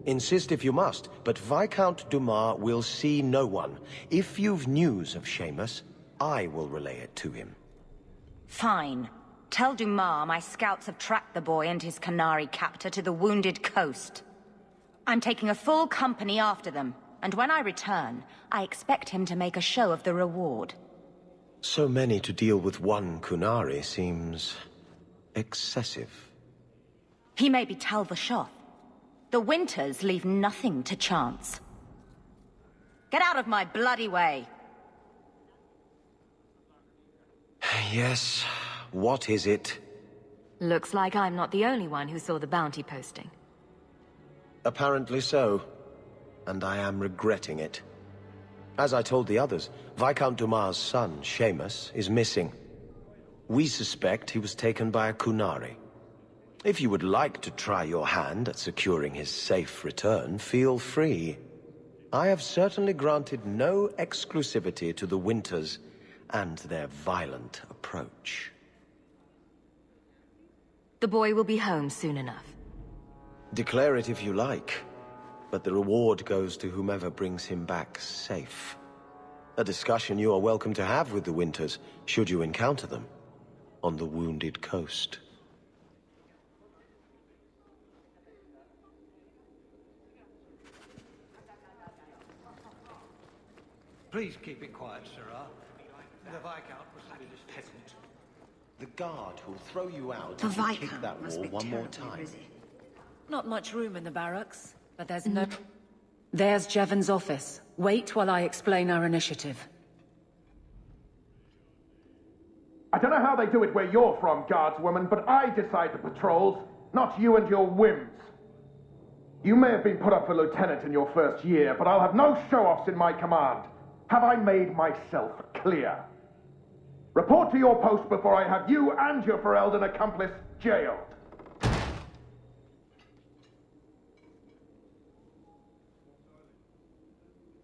Insist if you must, but Viscount Dumas will see no one. If you've news of Seamus, I will relay it to him. Fine. Tell Dumas my scouts have tracked the boy and his Canary captor to the Wounded Coast. I'm taking a full company after them, and when I return, I expect him to make a show of the reward. So many to deal with one Kunari seems excessive. He may be Tal Vashoth. The Winters leave nothing to chance. Get out of my bloody way! Yes, what is it? Looks like I'm not the only one who saw the bounty posting. Apparently so, and I am regretting it. As I told the others, Viscount Dumas' son, Seamus, is missing. We suspect he was taken by a Kunari. If you would like to try your hand at securing his safe return, feel free. I have certainly granted no exclusivity to the Winters and their violent approach. The boy will be home soon enough. Declare it if you like, but the reward goes to whomever brings him back safe. A discussion you are welcome to have with the Winters, should you encounter them, on the Wounded Coast. Please keep it quiet, Sirrah. The Viscount was a village peasant. The guard who'll throw you out The if you kick Viscount that must wall be one more terribly time. busy. Not much room in the barracks, but there's no... There's Jevon's office. Wait while I explain our initiative. I don't know how they do it where you're from, guardswoman, but I decide the patrols, not you and your whims. You may have been put up for lieutenant in your first year, but I'll have no show-offs in my command. Have I made myself clear? Report to your post before I have you and your Ferelden accomplice jailed.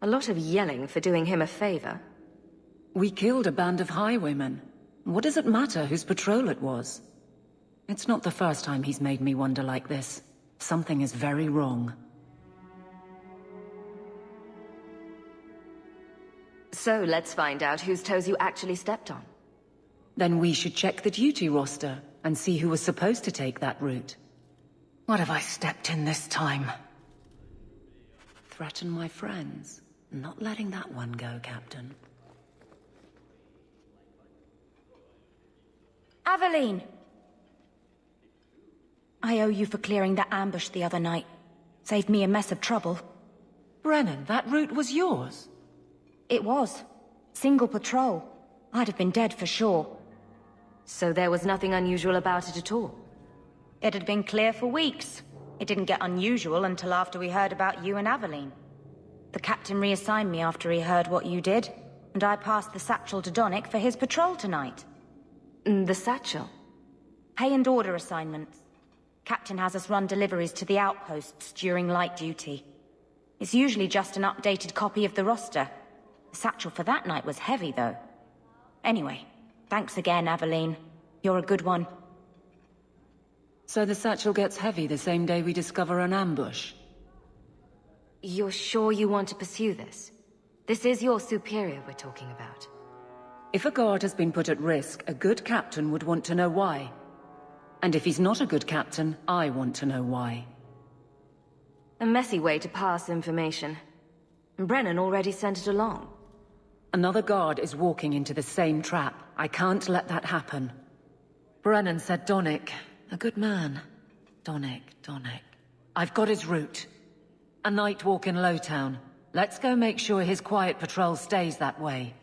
A lot of yelling for doing him a favor. We killed a band of highwaymen. What does it matter whose patrol it was? It's not the first time he's made me wonder like this. Something is very wrong. So let's find out whose toes you actually stepped on. Then we should check the duty roster and see who was supposed to take that route. What have I stepped in this time? Threaten my friends. Not letting that one go, Captain. Aveline! I owe you for clearing that ambush the other night. Saved me a mess of trouble. Brennan, that route was yours? It was. Single patrol. I'd have been dead for sure. So there was nothing unusual about it at all? It had been clear for weeks. It didn't get unusual until after we heard about you and Aveline. The captain reassigned me after he heard what you did, and I passed the satchel to Donnic for his patrol tonight. The satchel? Pay and order assignments. Captain has us run deliveries to the outposts during light duty. It's usually just an updated copy of the roster. The satchel for that night was heavy, though. Anyway, thanks again, Aveline. You're a good one. So the satchel gets heavy the same day we discover an ambush? You're sure you want to pursue this? This is your superior we're talking about. If a guard has been put at risk, a good captain would want to know why. And if he's not a good captain, I want to know why. A messy way to pass information. Brennan already sent it along. Another guard is walking into the same trap. I can't let that happen. Brennan said Donnic. A good man. Donnic. I've got his route. A night walk in Lowtown. Let's go make sure his quiet patrol stays that way.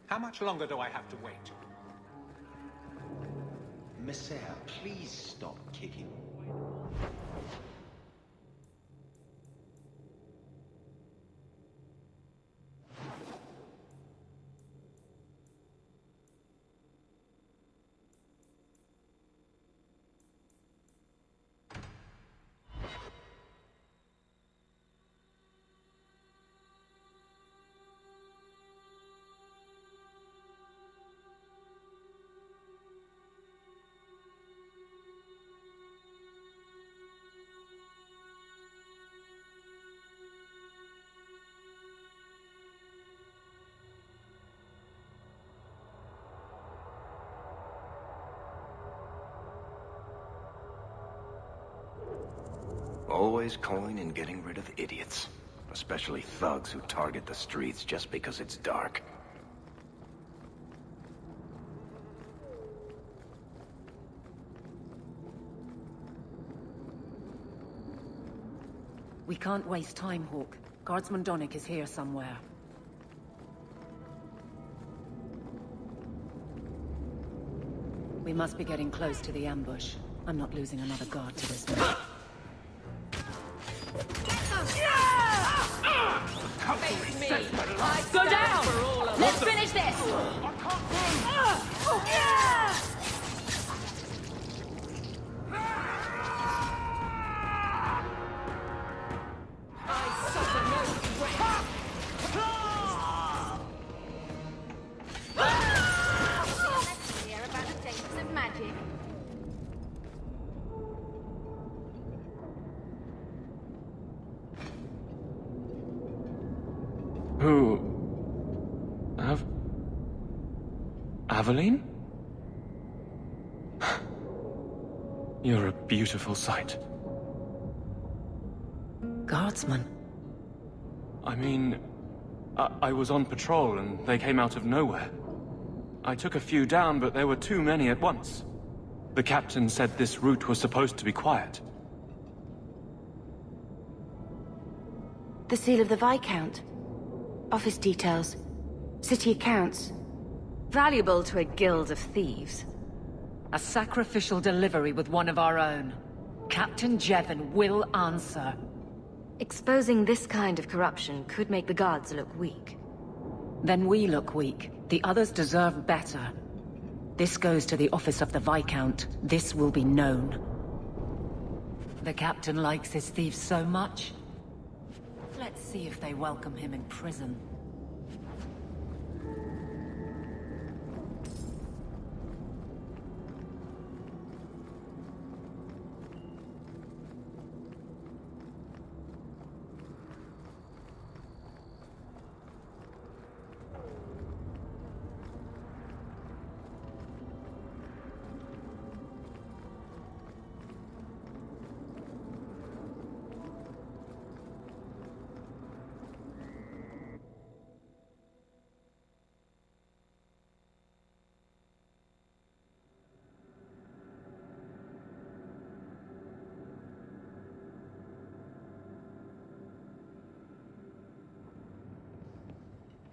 How much longer do I have to wait? Messere, please stop kicking. Always calling and getting rid of idiots. Especially thugs who target the streets just because it's dark. We can't waste time, Hawk. Guardsman Donnic is here somewhere. We must be getting close to the ambush. I'm not losing another guard to this man. Go down! Let's finish this! Aveline? You're a beautiful sight. Guardsman? I mean, I was on patrol and they came out of nowhere. I took a few down, but there were too many at once. The captain said this route was supposed to be quiet. The seal of the Viscount. Office details. City accounts. Valuable to a guild of thieves. A sacrificial delivery with one of our own. Captain Jevon will answer. Exposing this kind of corruption could make the guards look weak. Then we look weak. The others deserve better. This goes to the office of the Viscount. This will be known. The captain likes his thieves so much. Let's see if they welcome him in prison.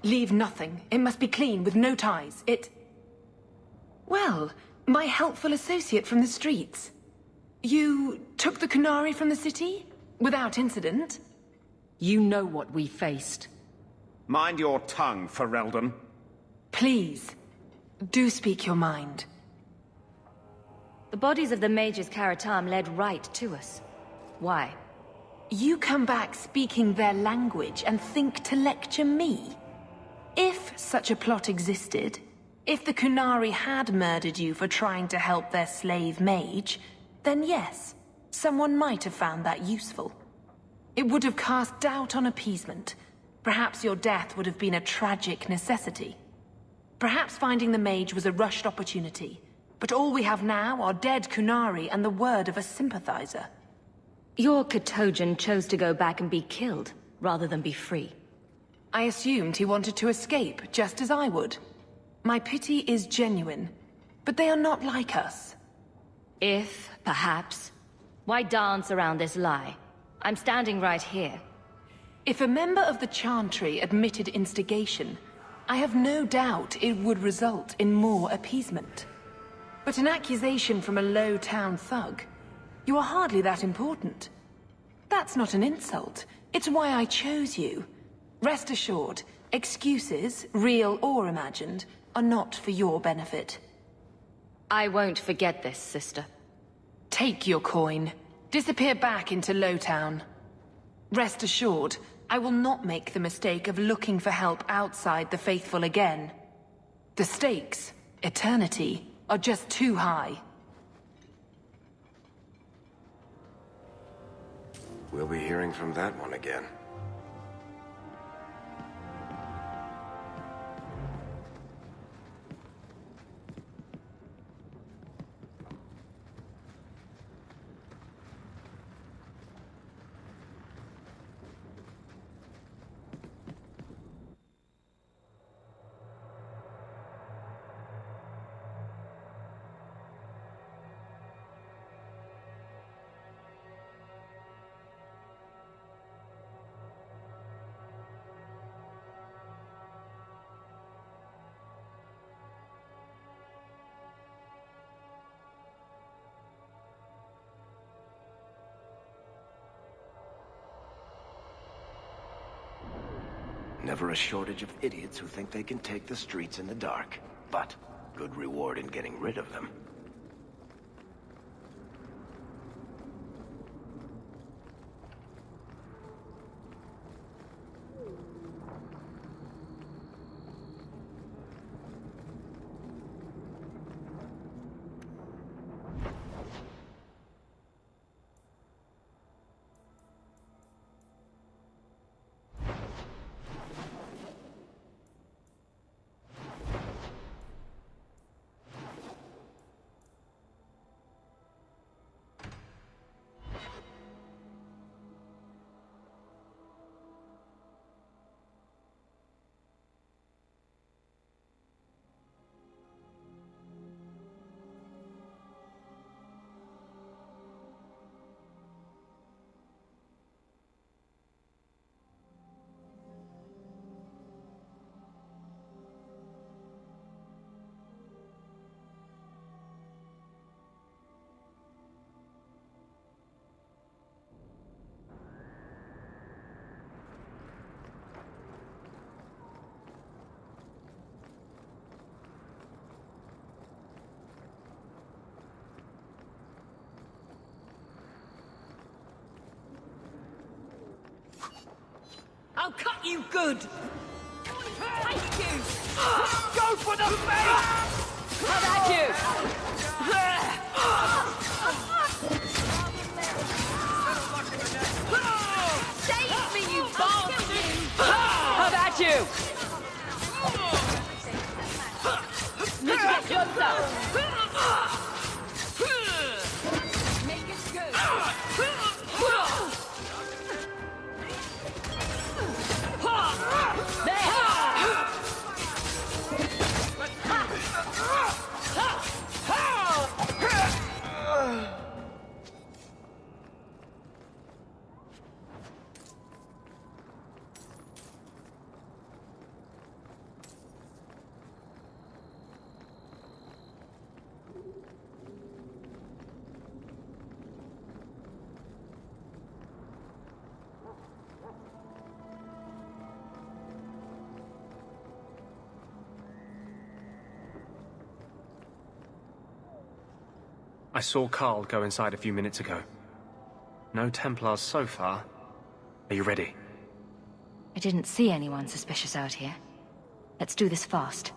Leave nothing. It must be clean, with no ties. Well, my helpful associate from the streets. You took the Qunari from the city? Without incident? You know what we faced. Mind your tongue, Ferelden. Please, do speak your mind. The bodies of the mages Karatam led right to us. Why? You come back speaking their language and think to lecture me? If such a plot existed, if the Qunari had murdered you for trying to help their slave mage, then yes, someone might have found that useful. It would have cast doubt on appeasement. Perhaps your death would have been a tragic necessity. Perhaps finding the mage was a rushed opportunity. But all we have now are dead Qunari and the word of a sympathizer. Your Katojan chose to go back and be killed, rather than be free. I assumed he wanted to escape, just as I would. My pity is genuine, but they are not like us. If, perhaps. Why dance around this lie? I'm standing right here. If a member of the Chantry admitted instigation, I have no doubt it would result in more appeasement. But an accusation from a low-town thug? You are hardly that important. That's not an insult. It's why I chose you. Rest assured, excuses, real or imagined, are not for your benefit. I won't forget this, sister. Take your coin. Disappear back into Lowtown. Rest assured, I will not make the mistake of looking for help outside the Faithful again. The stakes, eternity, are just too high. We'll be hearing from that one again. Never a shortage of idiots who think they can take the streets in the dark. But good reward in getting rid of them. I'll cut you good! Take you! Go for the face! How about you? Save me, you bastard! How about you? Look at closer! Make it good! I saw Carl go inside a few minutes ago. No Templars so far. Are you ready? I didn't see anyone suspicious out here. Let's do this fast.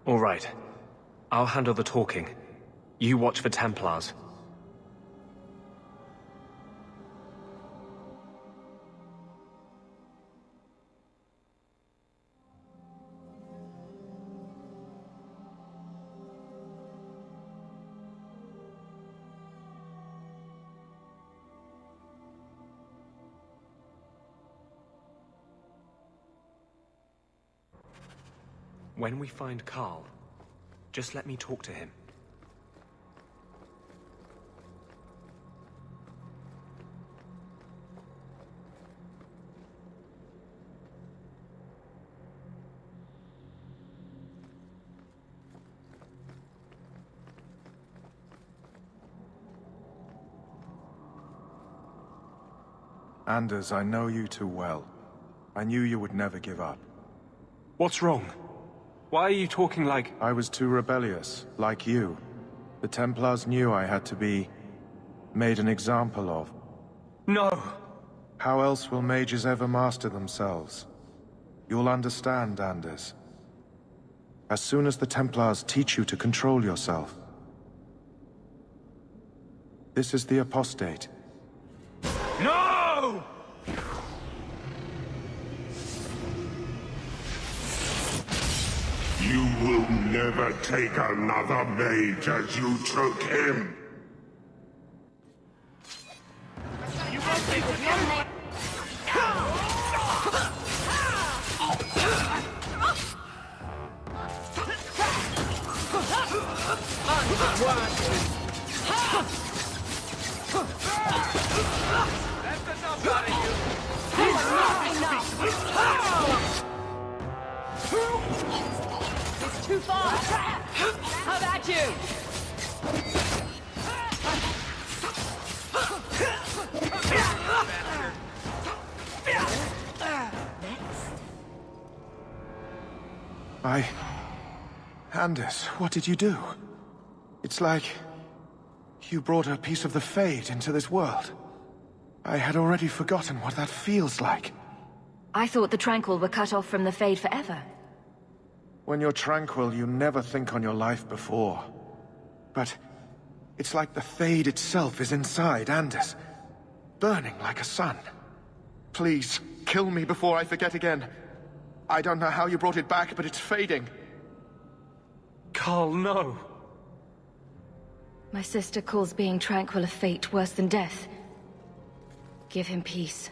All right. I'll handle the talking. You watch for Templars. When we find Carl, just let me talk to him. Anders, I know you too well. I knew you would never give up. What's wrong? Why are you talking like... I was too rebellious, like you. The Templars knew I had to be... made an example of. No! How else will mages ever master themselves? You'll understand, Anders. As soon as the Templars teach you to control yourself. This is the Apostate. No! You will never take another mage as you took him. You won't take the name. That's enough out of you. It's too far! How about you? Anders, what did you do? It's like you brought a piece of the Fade into this world. I had already forgotten what that feels like. I thought the Tranquil were cut off from the Fade forever. When you're tranquil, you never think on your life before. But it's like the Fade itself is inside Anders, burning like a sun. Please, kill me before I forget again. I don't know how you brought it back, but it's fading. Carl, no! My sister calls being tranquil a fate worse than death. Give him peace.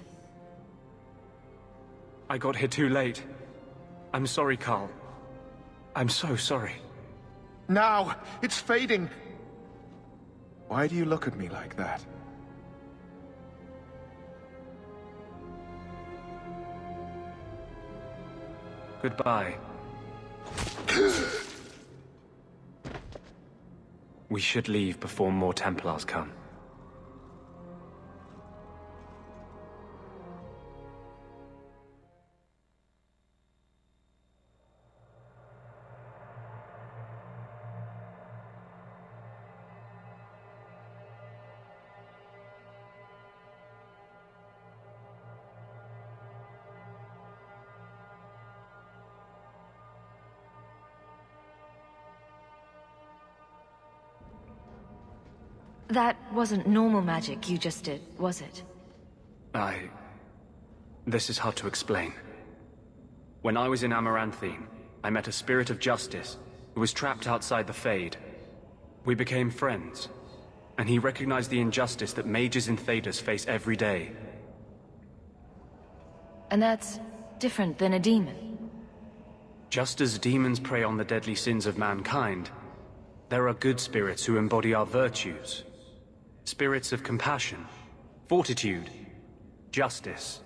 I got here too late. I'm sorry, Carl. I'm so sorry. Now! It's fading! Why do you look at me like that? Goodbye. We should leave before more Templars come. That wasn't normal magic you just did, was it? This is hard to explain. When I was in Amaranthine, I met a spirit of justice who was trapped outside the Fade. We became friends, and he recognized the injustice that mages in Thedas face every day. And that's different than a demon. Just as demons prey on the deadly sins of mankind, there are good spirits who embody our virtues. Spirits of compassion, fortitude, justice.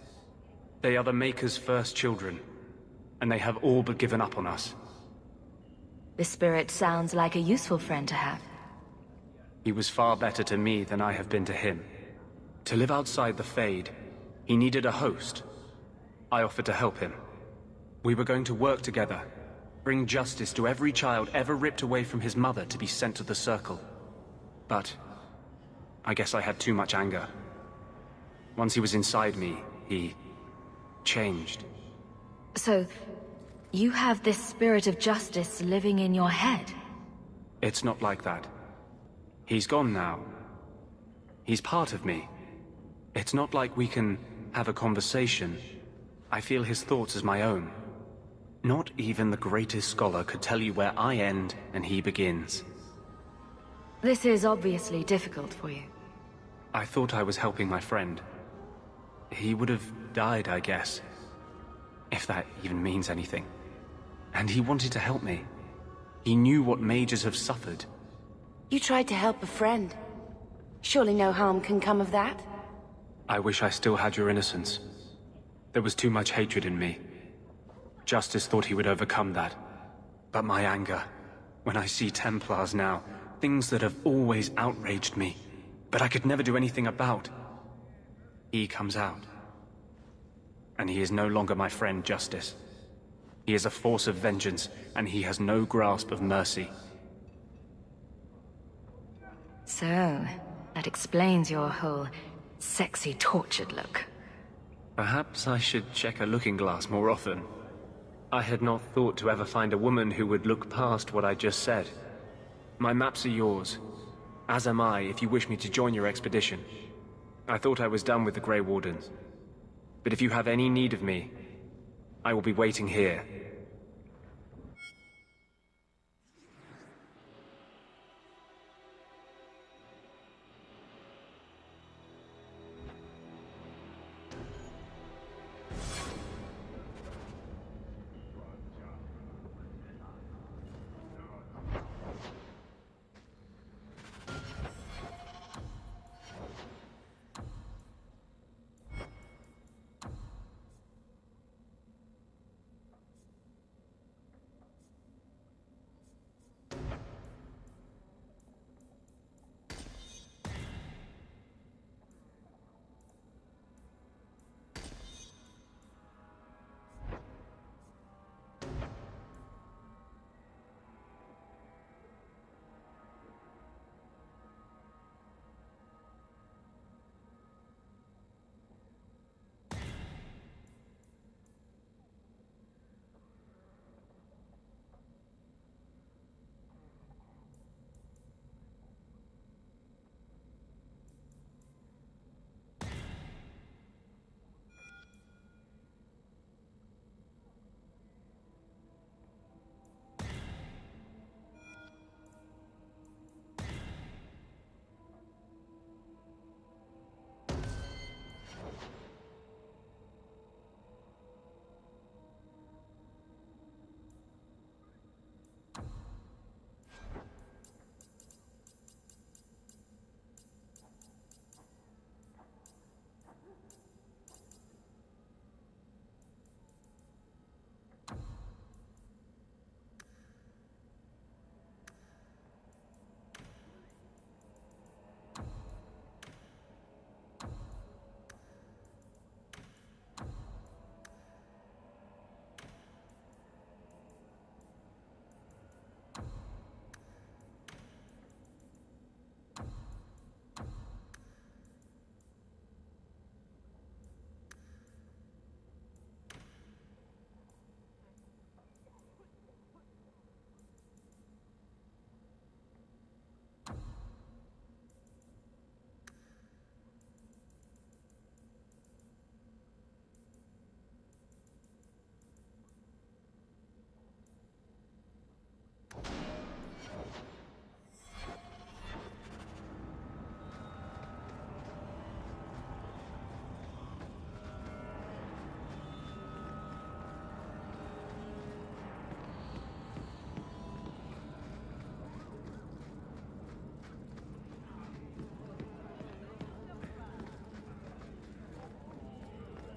They are the Maker's first children, and they have all but given up on us. The spirit sounds like a useful friend to have. He was far better to me than I have been to him. To live outside the Fade, he needed a host. I offered to help him. We were going to work together, bring justice to every child ever ripped away from his mother to be sent to the Circle. But I guess I had too much anger. Once he was inside me, he changed. So, you have this spirit of justice living in your head? It's not like that. He's gone now. He's part of me. It's not like we can have a conversation. I feel his thoughts as my own. Not even the greatest scholar could tell you where I end and he begins. This is obviously difficult for you. I thought I was helping my friend. He would have died, I guess. If that even means anything. And he wanted to help me. He knew what mages have suffered. You tried to help a friend. Surely no harm can come of that? I wish I still had your innocence. There was too much hatred in me. Justice thought he would overcome that. But my anger, when I see Templars now, things that have always outraged me, but I could never do anything about. He comes out. And he is no longer my friend, Justice. He is a force of vengeance, and he has no grasp of mercy. So, that explains your whole sexy, tortured look. Perhaps I should check a looking glass more often. I had not thought to ever find a woman who would look past what I just said. My maps are yours. As am I, if you wish me to join your expedition. I thought I was done with the Grey Wardens. But if you have any need of me, I will be waiting here.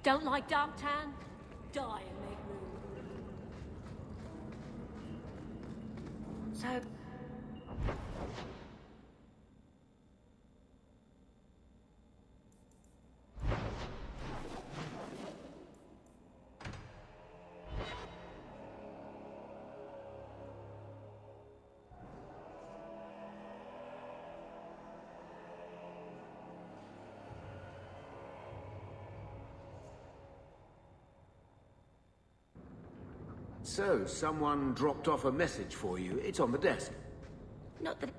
Don't like dark tan? Die and make room. So... So, someone dropped off a message for you. It's on the desk. Not that...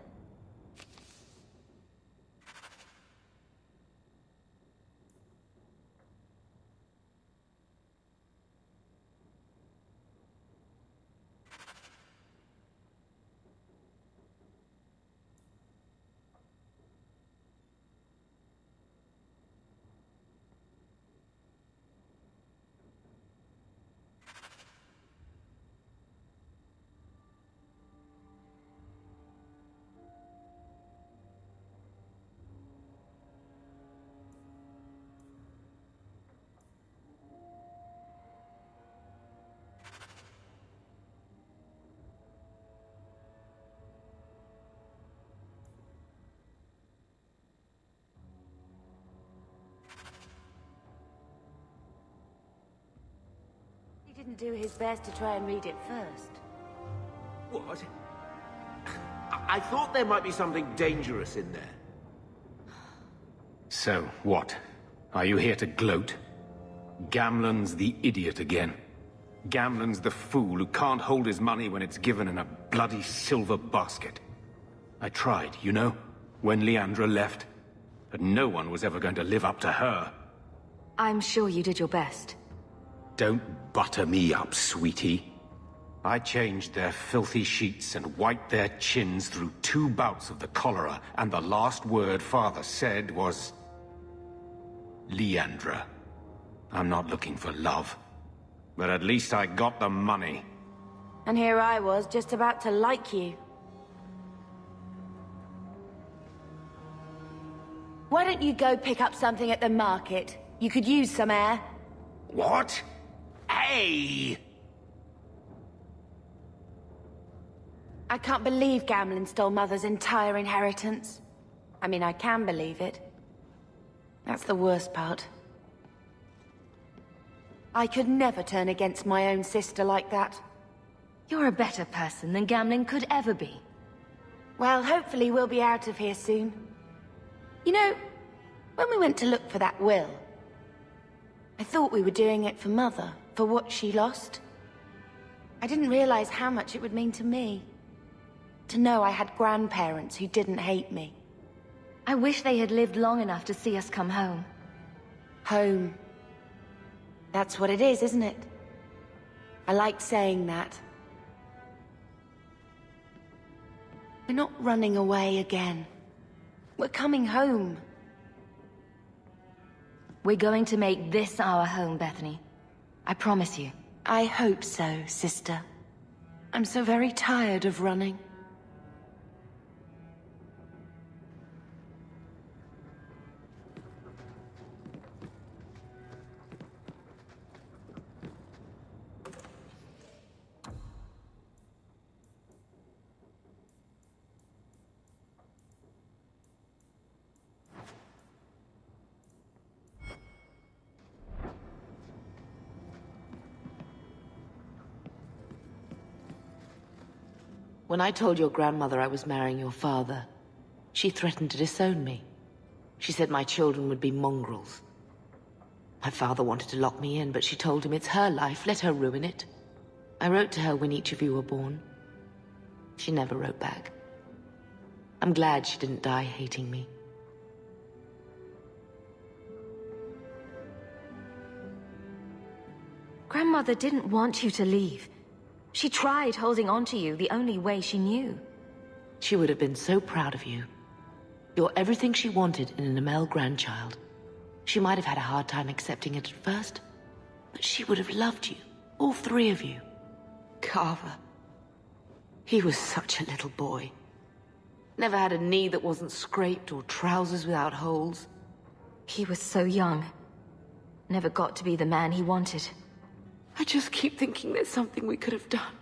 He didn't do his best to try and read it first. What? I thought there might be something dangerous in there. So, what? Are you here to gloat? Gamlen's the idiot again. Gamlen's the fool who can't hold his money when it's given in a bloody silver basket. I tried, you know, when Leandra left. But no one was ever going to live up to her. I'm sure you did your best. Don't butter me up, sweetie. I changed their filthy sheets and wiped their chins through 2 bouts of the cholera, and the last word Father said was... Leandra. I'm not looking for love. But at least I got the money. And here I was, just about to like you. Why don't you go pick up something at the market? You could use some air. What? Hey! I can't believe Gamlen stole Mother's entire inheritance. I mean, I can believe it. That's the worst part. I could never turn against my own sister like that. You're a better person than Gamlen could ever be. Well, hopefully we'll be out of here soon. You know, when we went to look for that will, I thought we were doing it for Mother, for what she lost. I didn't realize how much it would mean to me. To know I had grandparents who didn't hate me. I wish they had lived long enough to see us come home. Home. That's what it is, isn't it? I like saying that. We're not running away again. We're coming home. We're going to make this our home, Bethany. I promise you. I hope so, sister. I'm so very tired of running. When I told your grandmother I was marrying your father, she threatened to disown me. She said my children would be mongrels. My father wanted to lock me in, but she told him it's her life, let her ruin it. I wrote to her when each of you were born. She never wrote back. I'm glad she didn't die hating me. Grandmother didn't want you to leave. She tried holding on to you the only way she knew. She would have been so proud of you. You're everything she wanted in an Amel grandchild. She might have had a hard time accepting it at first, but she would have loved you, all 3 of you. Carver. He was such a little boy. Never had a knee that wasn't scraped or trousers without holes. He was so young. Never got to be the man he wanted. I just keep thinking there's something we could have done.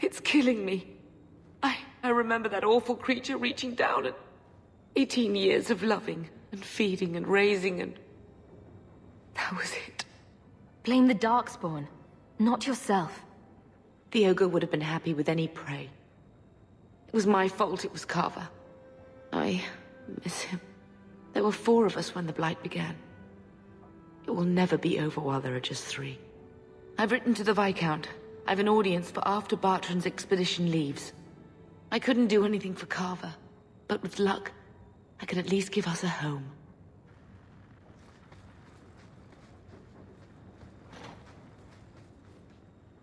It's killing me. I remember that awful creature reaching down and 18 years of loving and feeding and raising, and that was it. Blame the Darkspawn, not yourself. The ogre would have been happy with any prey. It was my fault it was Carver. I miss him. There were 4 of us when the Blight began. It will never be over while there are just 3. I've written to the Viscount. I've an audience for after Bartrand's expedition leaves. I couldn't do anything for Carver, but with luck, I could at least give us a home.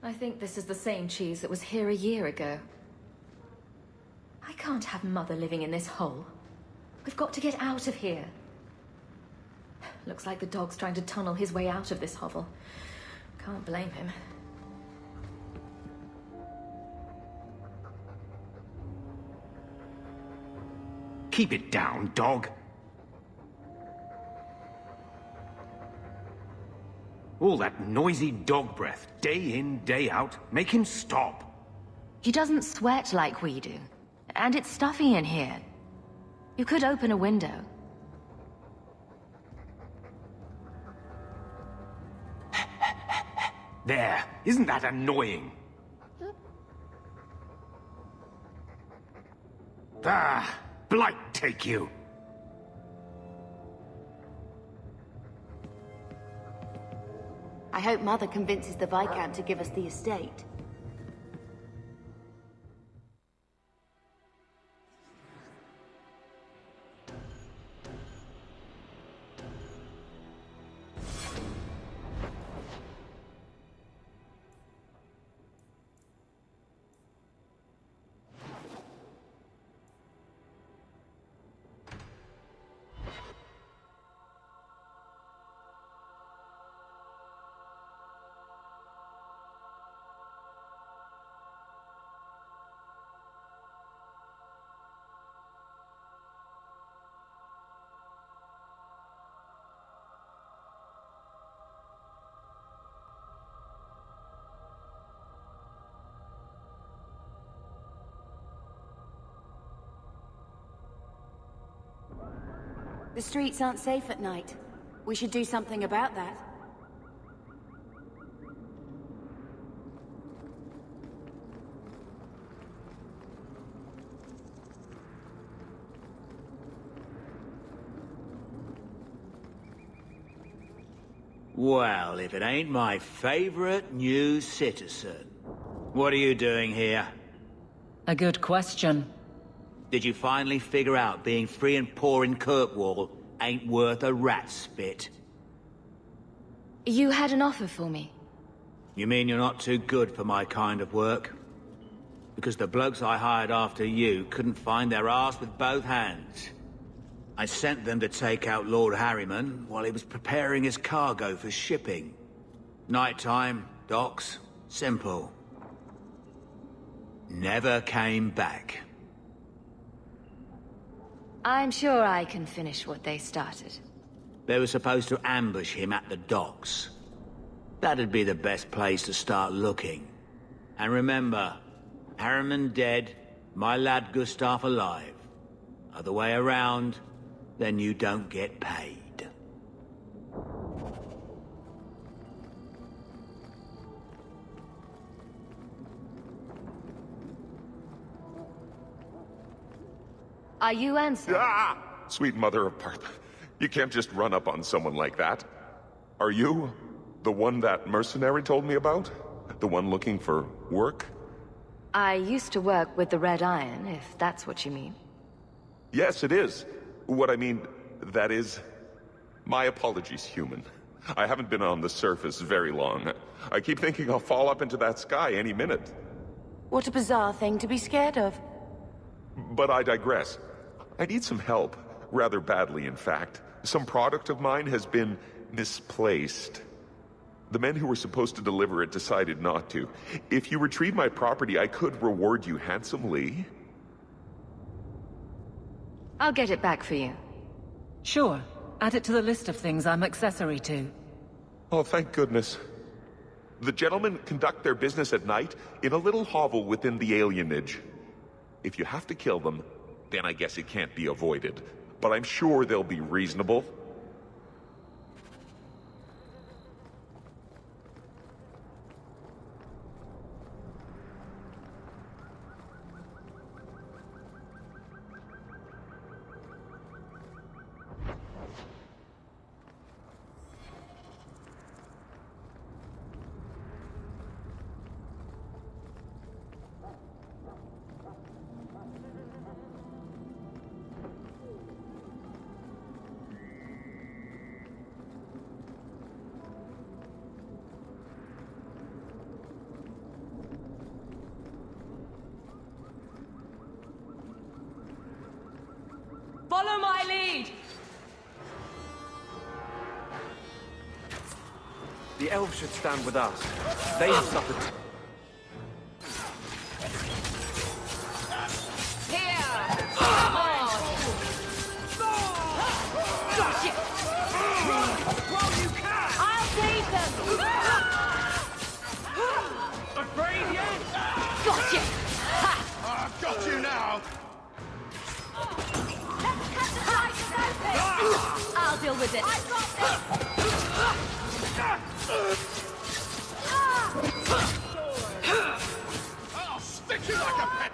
I think this is the same cheese that was here a year ago. I can't have Mother living in this hole. We've got to get out of here. Looks like the dog's trying to tunnel his way out of this hovel. Can't blame him. Keep it down, dog. All that noisy dog breath, day in, day out. Make him stop. He doesn't sweat like we do. And it's stuffy in here. You could open a window. There. Isn't that annoying? Ah, Blight take you. I hope Mother convinces the Viscount to give us the estate. The streets aren't safe at night. We should do something about that. Well, if it ain't my favorite new citizen. What are you doing here? A good question. Did you finally figure out being free and poor in Kirkwall ain't worth a rat's spit? You had an offer for me. You mean you're not too good for my kind of work? Because the blokes I hired after you couldn't find their arse with both hands. I sent them to take out Lord Harriman while he was preparing his cargo for shipping. Nighttime, docks, simple. Never came back. I'm sure I can finish what they started. They were supposed to ambush him at the docks. That'd be the best place to start looking. And remember, Harriman dead, my lad Gustav alive. Other way around, then you don't get paid. Are you Ansel? Ah! Sweet mother of Parth, you can't just run up on someone like that. Are you the one that mercenary told me about? The one looking for work? I used to work with the Red Iron, if that's what you mean. Yes, it is. What I mean, that is... My apologies, human. I haven't been on the surface very long. I keep thinking I'll fall up into that sky any minute. What a bizarre thing to be scared of. But I digress. I need some help. Rather badly, in fact. Some product of mine has been misplaced. The men who were supposed to deliver it decided not to. If you retrieve my property, I could reward you handsomely. I'll get it back for you. Sure. Add it to the list of things I'm accessory to. Oh, thank goodness. The gentlemen conduct their business at night in a little hovel within the alienage. If you have to kill them, then I guess it can't be avoided. But I'm sure they'll be reasonable. Follow my lead! The elves should stand with us. They have suffered. Here! Come on! Gotcha! Well, you can! I'll take them! Afraid yet? Gotcha! Ha! I've got you now! I'll deal with it. I got I'll stick you like a pet!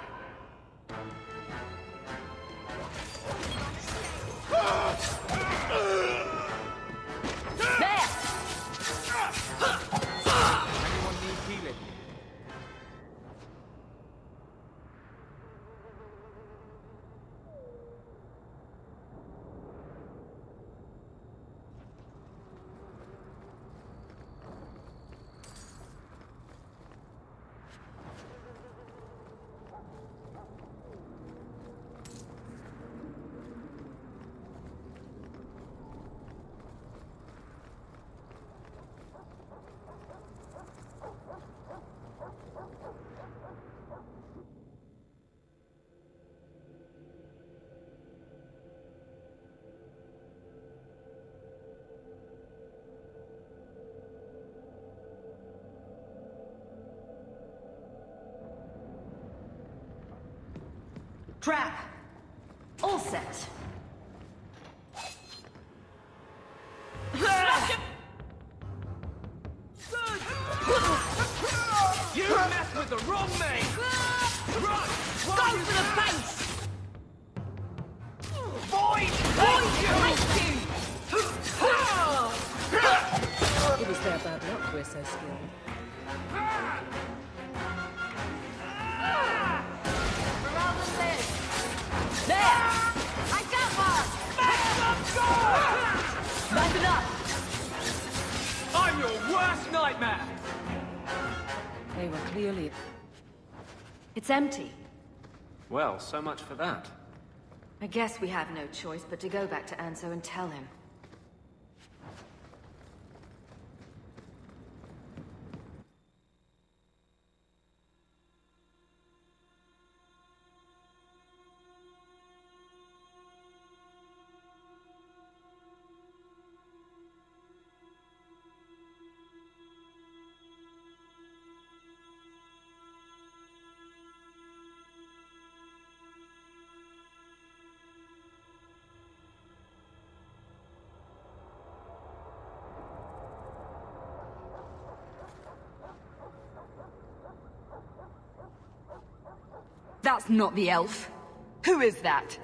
There! Anyone need healing? Trap! All set. You messed with the wrong man! Run! Go for the base! Void! It was their bad luck we're so skilled. There! I got one! Back it up! I'm your worst nightmare! They were clearly... It's empty. Well, so much for that. I guess we have no choice but to go back to Anso and tell him. That's not the elf. Who is that?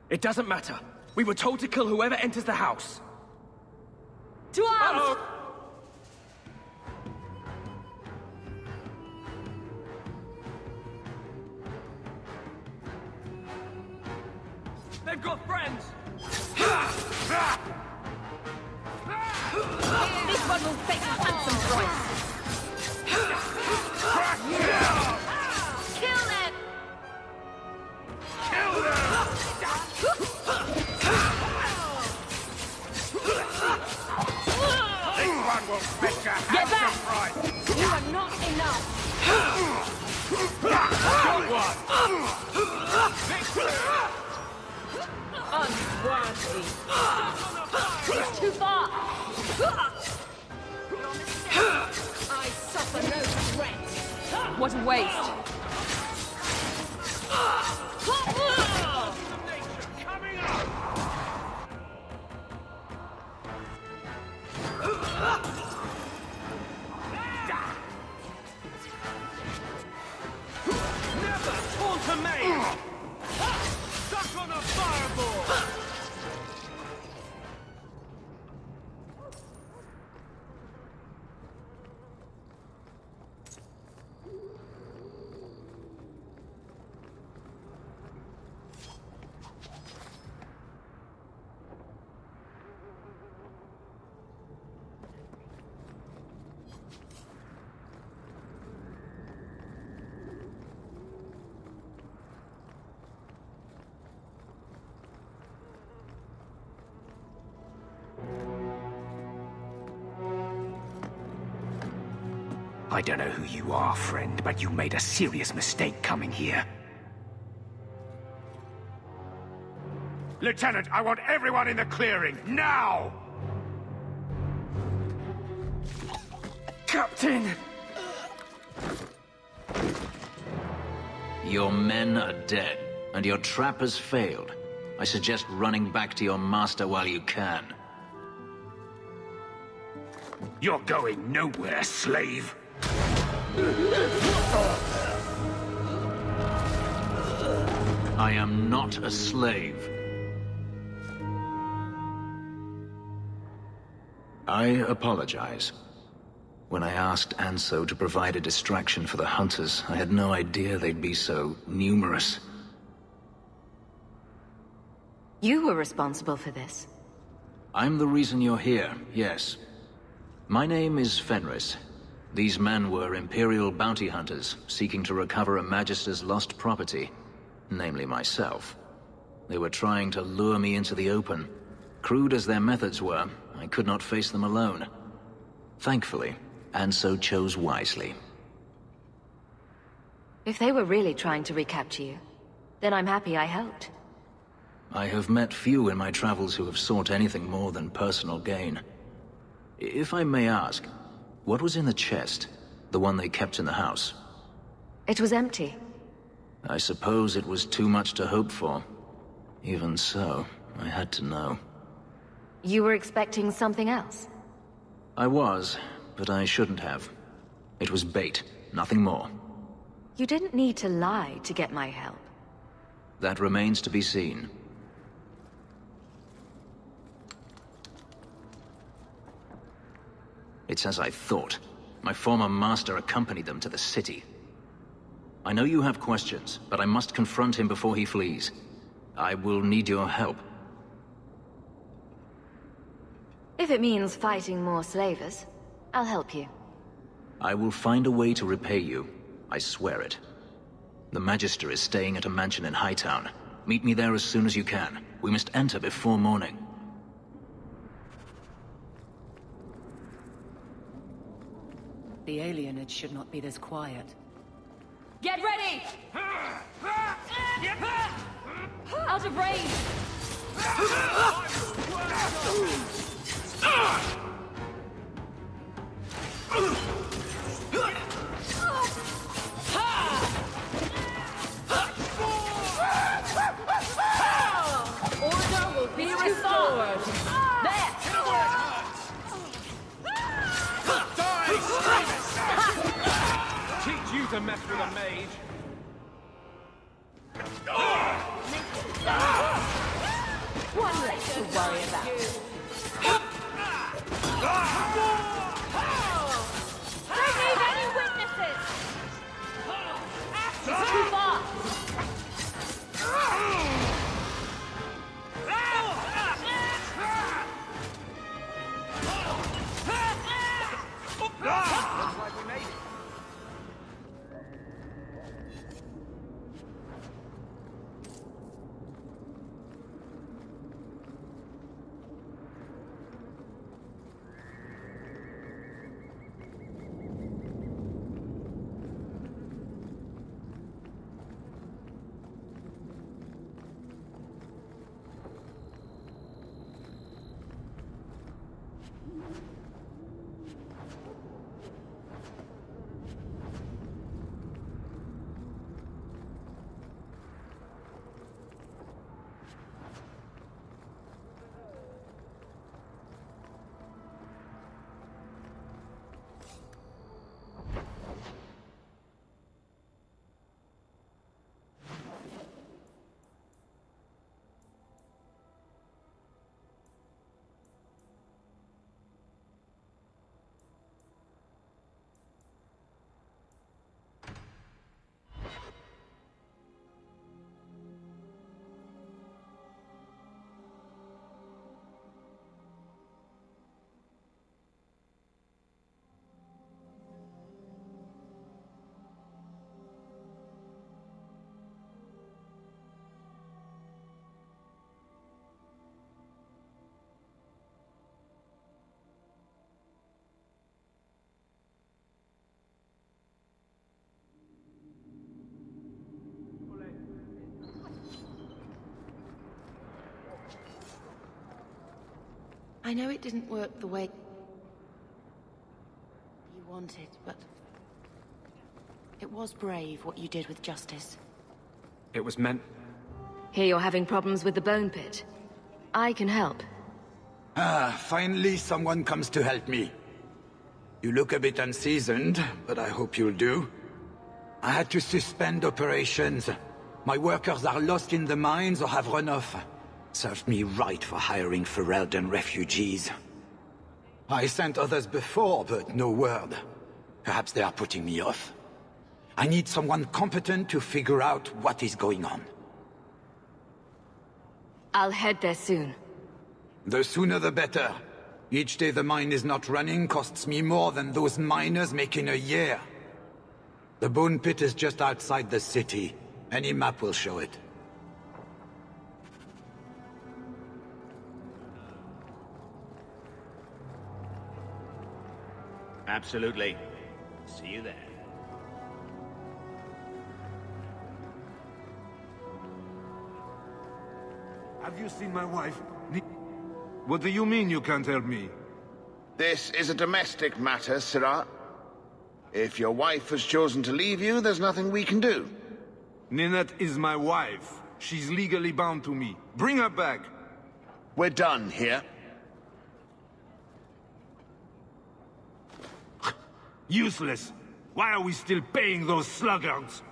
It doesn't matter. We were told to kill whoever enters the house. To arms! Uh-oh. They've got friends! This one will pay a handsome price! Kill them! Kill them! This one will fetch a Get back! handsome price! You are not enough! Got one! Unworthy! It's too far! What a waste. Never taunter me! Stuck on a fireball! I don't know who you are, friend, but you made a serious mistake coming here. Lieutenant, I want everyone in the clearing, now! Captain! Your men are dead, and your trap has failed. I suggest running back to your master while you can. You're going nowhere, slave! I am not a slave. I apologize. When I asked Anso to provide a distraction for the hunters, I had no idea they'd be so numerous. You were responsible for this. I'm the reason you're here, yes. My name is Fenris. These men were Imperial bounty hunters, seeking to recover a Magister's lost property, namely myself. They were trying to lure me into the open. Crude as their methods were, I could not face them alone. Thankfully, Anso chose wisely. If they were really trying to recapture you, then I'm happy I helped. I have met few in my travels who have sought anything more than personal gain. If I may ask, what was in the chest? The one they kept in the house? It was empty. I suppose it was too much to hope for. Even so, I had to know. You were expecting something else? I was, but I shouldn't have. It was bait, nothing more. You didn't need to lie to get my help. That remains to be seen. It's as I thought. My former master accompanied them to the city. I know you have questions, but I must confront him before he flees. I will need your help. If it means fighting more slavers, I'll help you. I will find a way to repay you. I swear it. The Magister is staying at a mansion in Hightown. Meet me there as soon as you can. We must enter before morning. The alienage should not be this quiet. Get ready! Out of range! Order will be restored! There! Teach you to mess with a mage. One less to worry about. Don't need any witnesses! It's too far! Looks like we made it. I know it didn't work the way you wanted, but it was brave what you did with Justice. It was meant... Hear you're having problems with the Bone Pit. I can help. Ah, finally someone comes to help me. You look a bit unseasoned, but I hope you'll do. I had to suspend operations. My workers are lost in the mines or have run off. Served me right for hiring Ferelden refugees. I sent others before, but no word. Perhaps they are putting me off. I need someone competent to figure out what is going on. I'll head there soon. The sooner the better. Each day the mine is not running costs me more than those miners make in a year. The Bone Pit is just outside the city. Any map will show it. Absolutely. See you there. Have you seen my wife? What do you mean you can't help me? This is a domestic matter, Sirah. If your wife has chosen to leave you, there's nothing we can do. Ninette is my wife. She's legally bound to me. Bring her back. We're done here. Useless. Why are we still paying those sluggards?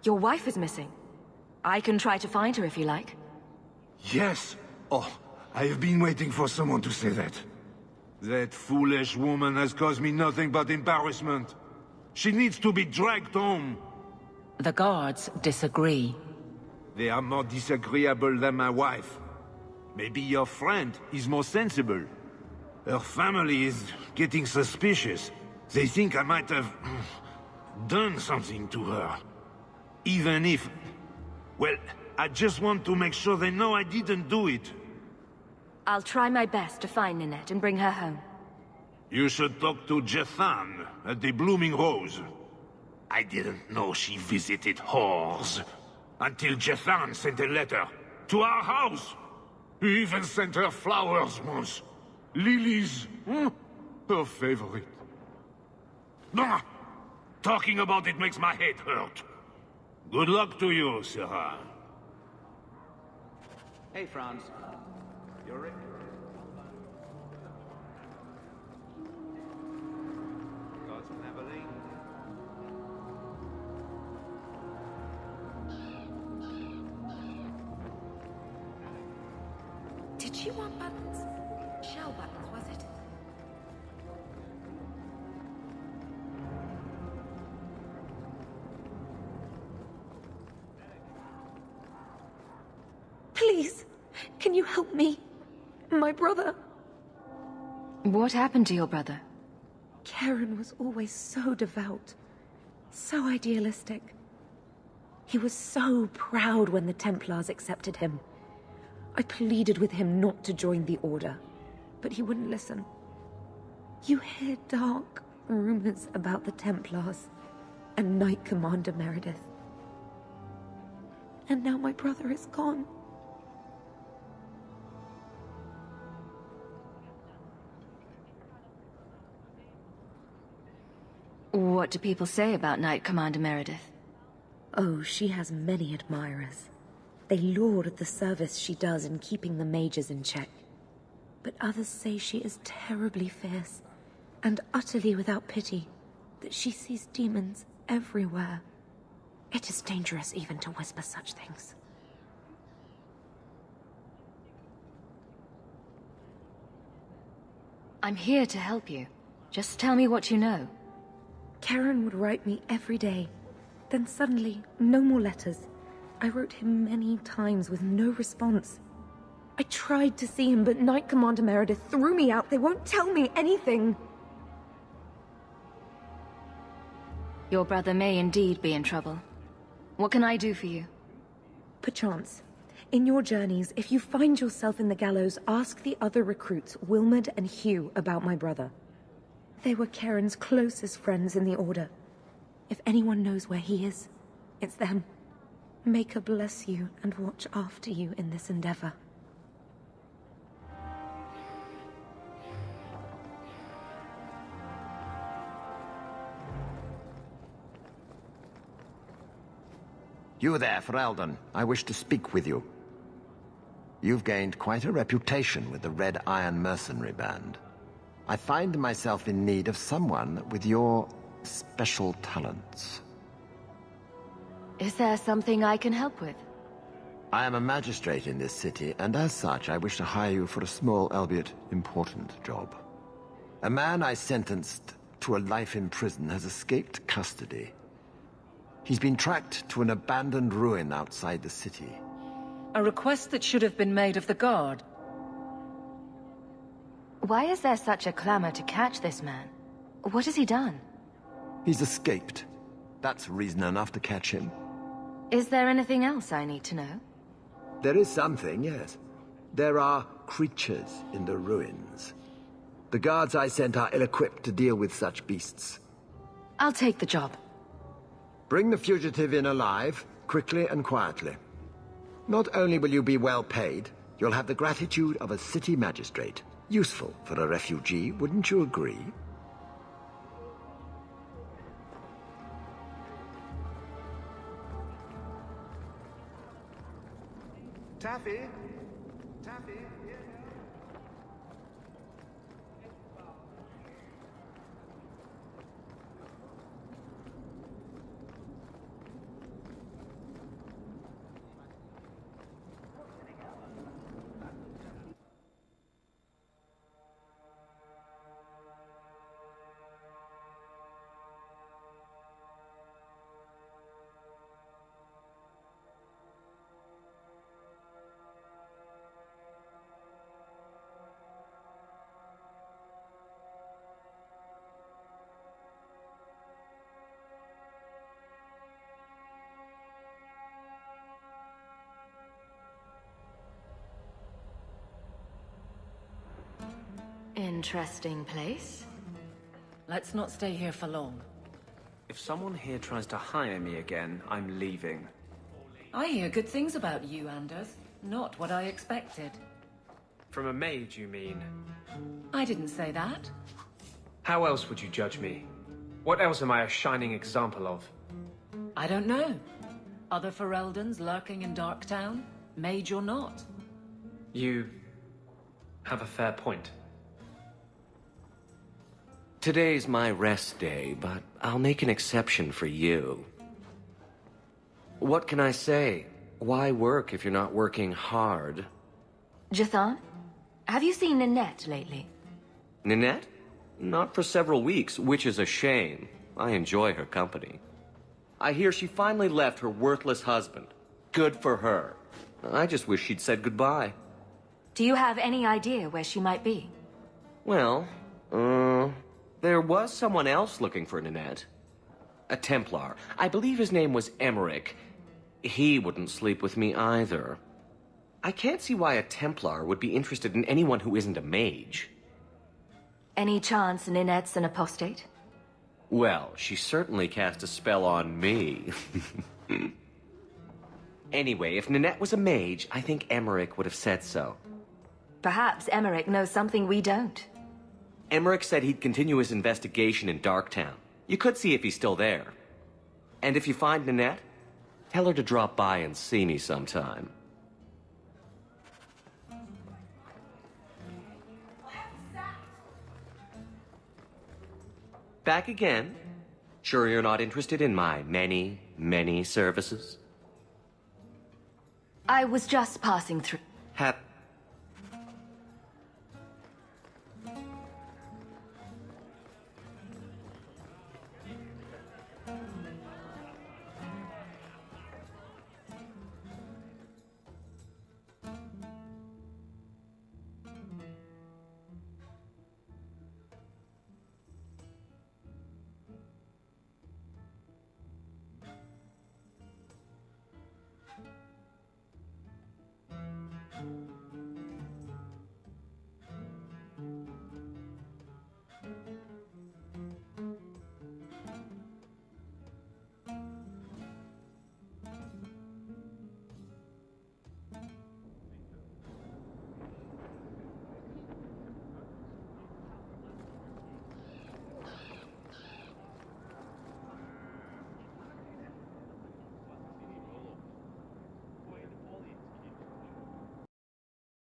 Your wife is missing. I can try to find her if you like. Yes. Oh, I have been waiting for someone to say that. That foolish woman has caused me nothing but embarrassment. She needs to be dragged home. The guards disagree. They are more disagreeable than my wife. Maybe your friend is more sensible. Her family is getting suspicious. They think I might have done something to her. Even if... Well, I just want to make sure they know I didn't do it. I'll try my best to find Ninette and bring her home. You should talk to Jethan at the Blooming Rose. I didn't know she visited whores. Until Jethan sent a letter to our house. He even sent her flowers once. Lilies. Her favorite. Nah, talking about it makes my head hurt. Good luck to you, Sirah. Hey, Franz. You're Rick. Guys from Abilene. Did she want buttons? Shell buttons, was it? Please, can you help me? My brother. What happened to your brother? Karen was always so devout, so idealistic. He was so proud when the Templars accepted him. I pleaded with him not to join the Order, but he wouldn't listen. You hear dark rumors about the Templars and Knight Commander Meredith. And now my brother is gone. What do people say about Knight Commander Meredith? Oh, she has many admirers. They laud the service she does in keeping the mages in check. But others say she is terribly fierce and utterly without pity, that she sees demons everywhere. It is dangerous even to whisper such things. I'm here to help you. Just tell me what you know. Karen would write me every day. Then suddenly, no more letters. I wrote him many times with no response. I tried to see him, but Knight Commander Meredith threw me out. They won't tell me anything. Your brother may indeed be in trouble. What can I do for you? Perchance. In your journeys, if you find yourself in the gallows, ask the other recruits, Wilmerd and Hugh, about my brother. They were Karen's closest friends in the Order. If anyone knows where he is, it's them. Maker bless you and watch after you in this endeavor. You there, Ferelden. I wish to speak with you. You've gained quite a reputation with the Red Iron Mercenary Band. I find myself in need of someone with your special talents. Is there something I can help with? I am a magistrate in this city, and as such, I wish to hire you for a small, albeit important, job. A man I sentenced to a life in prison has escaped custody. He's been tracked to an abandoned ruin outside the city. A request that should have been made of the guard. Why is there such a clamor to catch this man? What has he done? He's escaped. That's reason enough to catch him. Is there anything else I need to know? There is something, yes. There are creatures in the ruins. The guards I sent are ill-equipped to deal with such beasts. I'll take the job. Bring the fugitive in alive, quickly and quietly. Not only will you be well paid, you'll have the gratitude of a city magistrate. Useful for a refugee, wouldn't you agree? Taffy? Taffy? Interesting place. Let's not stay here for long. If someone here tries to hire me again, I'm leaving. I hear good things about you, Anders. Not what I expected. From a mage, you mean? I didn't say that. How else would you judge me? What else am I a shining example of? I don't know. Other Fereldans lurking in Darktown? Mage or not? You have a fair point. Today's my rest day, but I'll make an exception for you. What can I say? Why work if you're not working hard? Jathan, have you seen Ninette lately? Ninette? Not for several weeks, which is a shame. I enjoy her company. I hear she finally left her worthless husband. Good for her. I just wish she'd said goodbye. Do you have any idea where she might be? Well, there was someone else looking for Ninette. A Templar. I believe his name was Emmerich. He wouldn't sleep with me either. I can't see why a Templar would be interested in anyone who isn't a mage. Any chance Ninette's an apostate? Well, she certainly cast a spell on me. Anyway, if Ninette was a mage, I think Emmerich would have said so. Perhaps Emmerich knows something we don't. Emmerich said he'd continue his investigation in Darktown. You could see if he's still there. And if you find Ninette, tell her to drop by and see me sometime. Back again? Sure you're not interested in my many, many services? I was just passing through.